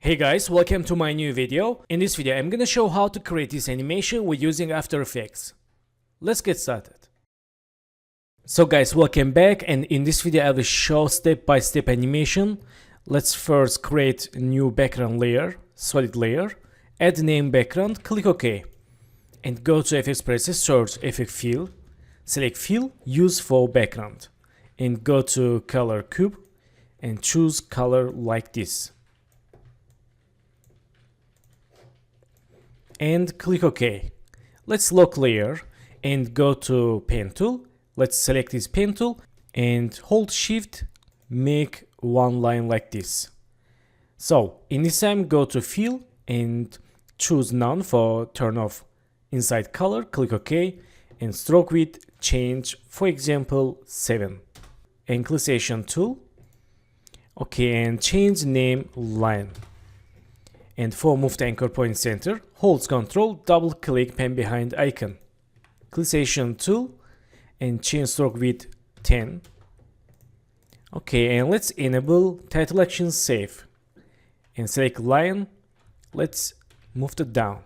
Hey guys, welcome to my new video. In this video, I'm gonna show how to create this animation with using After Effects. Let's get started. So guys, welcome back, and in this video I will show step-by-step animation. Let's first create a new background layer, solid layer, add name background, click OK. And go to Effects Presets, search Effect Fill, select Fill, use for background. And go to Color Cube and choose color like this. And click OK. Let's lock layer and go to pen tool. Let's select this pen tool and hold shift, make one line like this. So in this time, go to fill and choose none for turn off inside color, click OK, and stroke width change, for example 7. Ankylization tool. Okay, and change name line. And for move to anchor point center, hold Ctrl, double click pen behind icon. Ankylization tool and change stroke width 10. Okay, and let's enable title action save. And select line, let's move it down.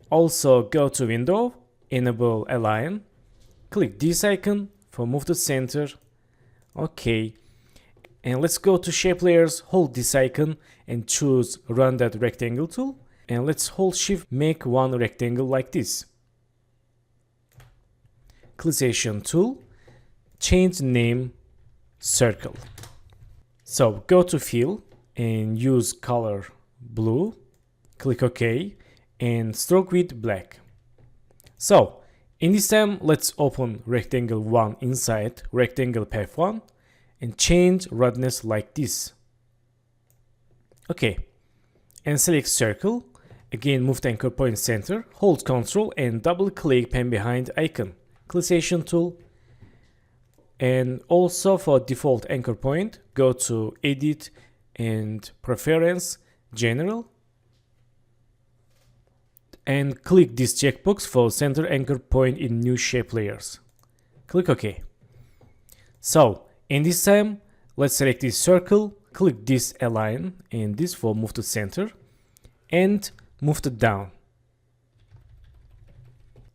Also go to window, enable align, click this icon for move to center. Okay. And let's go to shape layers, hold this icon and choose run that rectangle tool. And let's hold shift, make one rectangle like this. Ankylization tool, change name circle. So go to fill and use color blue, click OK and stroke width black. So in this time, let's open rectangle 1 inside rectangle path 1 and change roughness like this. Okay, and select circle. Again, move to anchor point center, hold Ctrl and double click pen behind icon. Ankylization tool. And also for default anchor point, go to edit and preference, general. And click this checkbox for center anchor point in new shape layers. Click OK. So in this time, let's select this circle, click this align and this for move to center and move it down.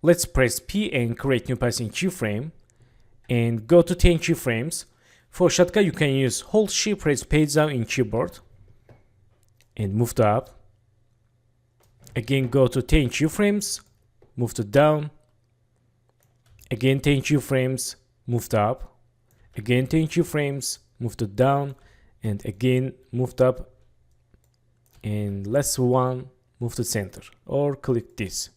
Let's press P and create new path in keyframe and go to 10 keyframes. For shortcut, you can use hold shift, press page down in keyboard and move to up. Again, go to 10 keyframes, move to down. Again, 10 keyframes, move to up. Again 10 keyframes, move to down, and again moved up, and last one, move to center, or click this.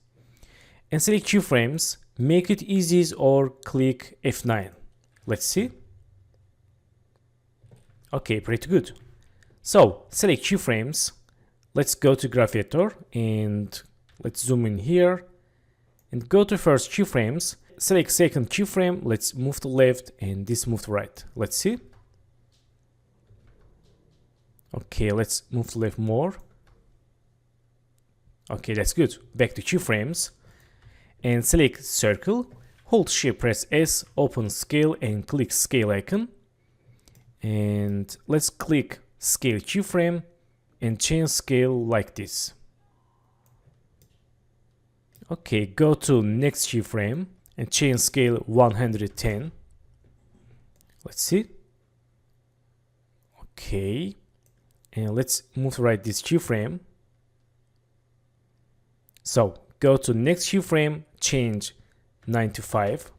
And select keyframes, make it easy or click F9. Let's see. Okay, pretty good. So select keyframes, let's go to graph editor and let's zoom in here and go to first keyframes. Select second keyframe, let's move to left and this move to right. Let's see. Okay, let's move to left more. Okay, that's good. Back to keyframes and select circle, hold shift, press S, open scale and click scale icon. And let's click scale keyframe and change scale like this. Okay, go to next keyframe and change scale 110. Let's see. Okay, and let's move to right this keyframe. So go to next keyframe, change 95.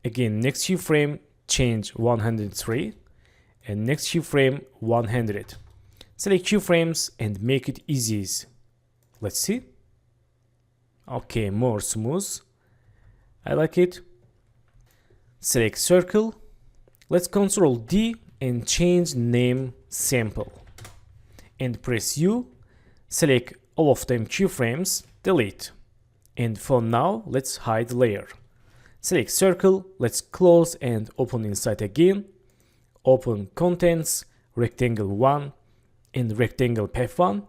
Again, next keyframe, change 103, and next keyframe 100. Select keyframes and make it easy. Let's see. Okay, more smooth. I like it. Select circle. Let's Ctrl D and change name sample. And press U. Select all of them keyframes, delete. And for now, let's hide layer. Select circle. Let's close and open inside again. Open contents, rectangle 1 and rectangle path 1.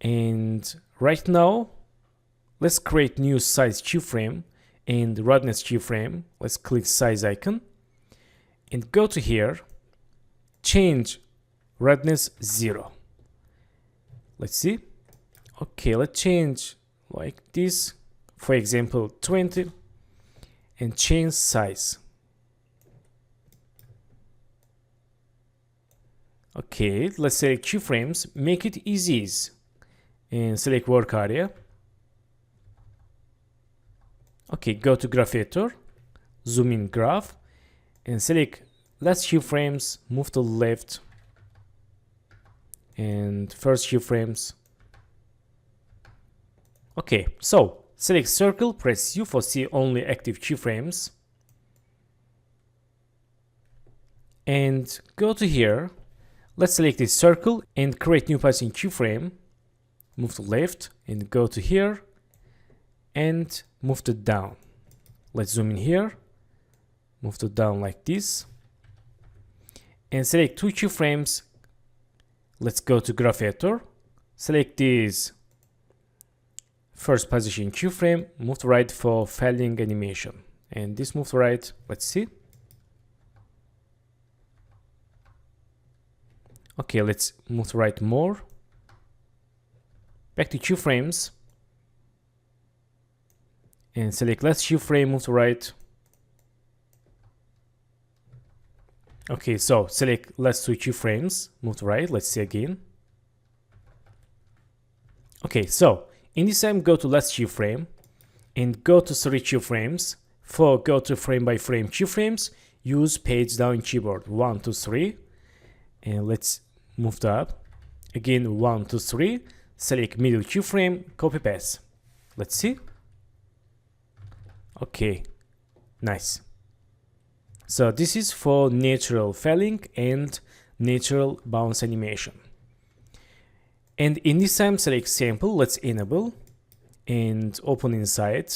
And right now, let's create new size keyframe and roughness keyframe. Let's click size icon and go to here, change roughness 0. Let's see. Okay, let's change like this, for example 20, and change size. Okay, let's select keyframes, make it easy, and select work area. Okay, go to graph editor, zoom in graph, and select last keyframes, move to the left, and first keyframes. Okay, so select circle, press U for see only active keyframes, and go to here. Let's select this circle and create new position keyframe. Move to left and go to here and move to down. Let's zoom in here, move to down like this, and select two keyframes. Let's go to graph editor, select this first position keyframe, move to right for falling animation, and this move to right. Let's see. Okay, let's move to right more. Back to keyframes and select last keyframe, move to right. Okay, so select last two keyframes, move to right. Let's see again. Okay, so in this time, go to last keyframe and go to 3 keyframes. For go to frame by frame keyframes, use page down keyboard 1, 2, 3, and let's move to up. Again 1, 2, 3. Select middle keyframe, copy paste. Let's see. Okay, nice. So this is for natural falling and natural bounce animation. And in this time, select sample. Let's enable and open inside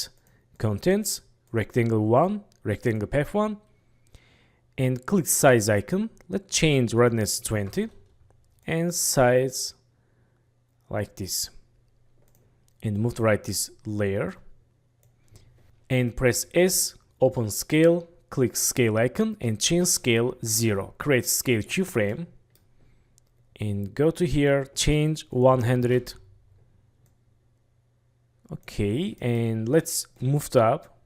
contents, rectangle 1, rectangle path 1, and click size icon. Let's change redness 20 and size like this, and move to right this layer and press S, open scale, click scale icon and change scale 0. Create scale keyframe and go to here, change 100. Okay, and let's move to up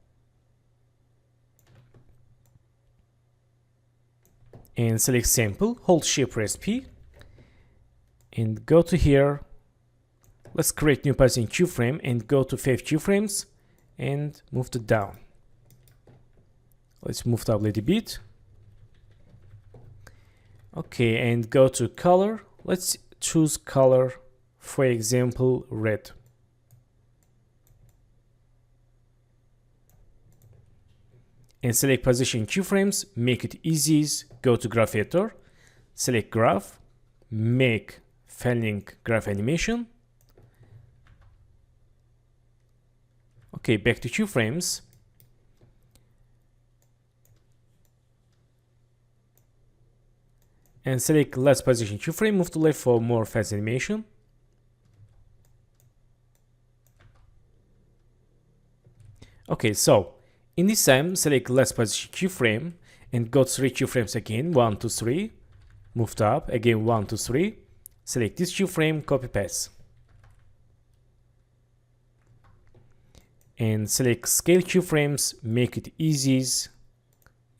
and select sample, hold shift press P and go to here. Let's create new position keyframe and go to 5 keyframes and move to down. Let's move to up a little bit. Okay, and go to color. Let's choose color, for example, red. And select position keyframes, make it easy. Go to graph editor, select graph, make falling graph animation. Okay, back to keyframes. And select last position keyframe, move to left for more fast animation. Okay, so in this time, select last position keyframe and go 3 keyframes again, 1, 2, 3. Move to up, again 1, 2, 3. Select this keyframe, copy paste. And select scale keyframes, make it easy,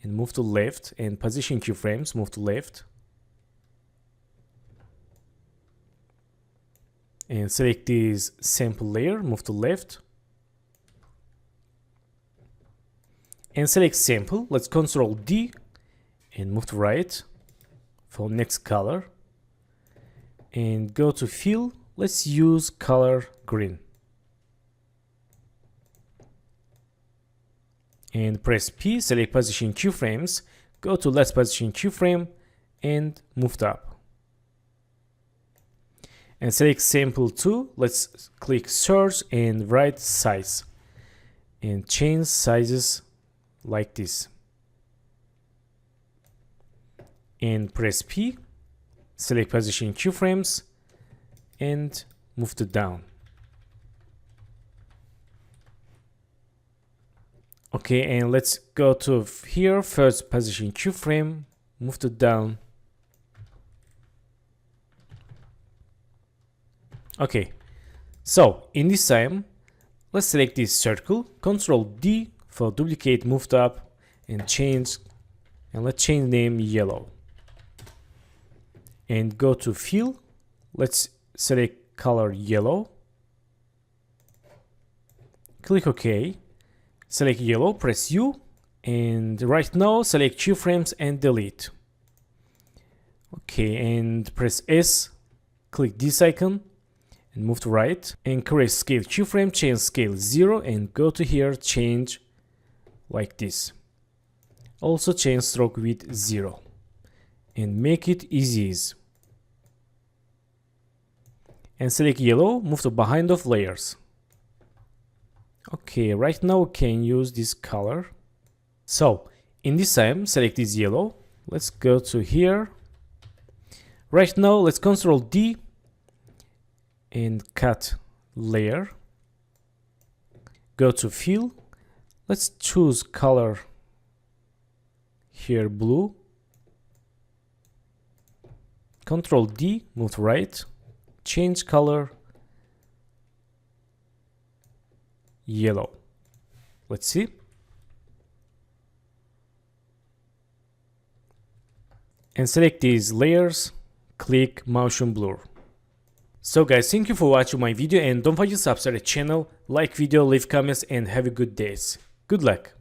and move to left, and position keyframes, move to left. And select this sample layer, move to left. And select sample, let's Ctrl D and move to right for next color. And go to fill, let's use color green. And press P, select position keyframes, go to last position keyframe and move to up. And select sample 2, let's click search and write size. And change sizes like this. And press P, select position keyframes and move to down. Okay, and let's go to here, first position keyframe, move to down. Okay, so in this time, let's select this circle, Control D for duplicate, moved up, and change, and let's change name yellow. And go to fill, let's select color yellow, click OK, select yellow, press U, and right now select keyframes and delete. Okay, and press S, click this icon, and move to right, and create scale keyframe, change scale 0, and go to here, change like this. Also change stroke width 0, and make it easy. And select yellow, move to behind of layers. Okay, right now we can use this color. So in this time, select this yellow. Let's go to here. Right now, let's Control D and cut layer. Go to fill. Let's choose color here, blue. Control D, move to right, change color yellow. Let's see. And select these layers, click motion blur. So guys, thank you for watching my video, and don't forget to subscribe to the channel, like video, leave comments, and have a good day. Good luck.